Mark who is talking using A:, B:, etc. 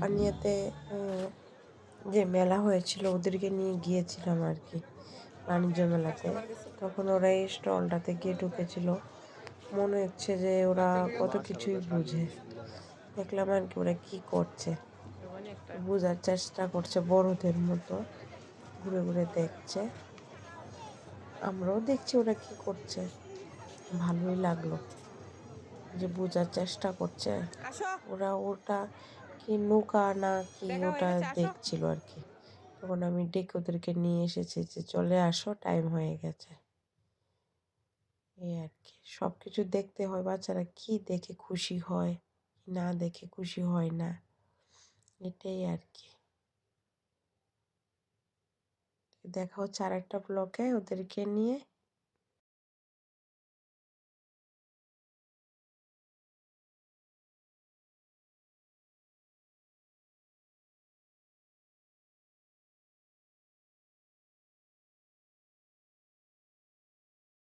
A: পানিয়াতে যে মেলা হয়েছিল ওদেরকে নিয়ে গিয়েছিলাম আর কি, বাণিজ্য মেলাতে। তখন ওরা এই স্টলটাতে গিয়ে ঢুকেছিল, মনে হচ্ছে যে ওরা কত কিছুই বুঝে। দেখলাম আর কি ওরা কি করছে, বোঝার চেষ্টা করছে বড়দের মতো, ঘুরে ঘুরে দেখছে। আমরাও দেখছি ওরা কি করছে, ভালোই লাগলো যে বোঝার চেষ্টা করছে। ওরা ওটা কি নৌকা না কি ওটা দেখছিল আর কি। তখন আমি ডেকে ওদেরকে নিয়ে এসেছি যে চলে আসো, টাইম হয়ে গেছে। এই আর কি, সব কিছু দেখতে হয়, বাচ্চারা কি দেখে খুশি হয়, না দেখে খুশি হয় না, এটাই আর কি। দেখা হচ্ছে আর একটা ব্লকে ওদেরকে নিয়ে।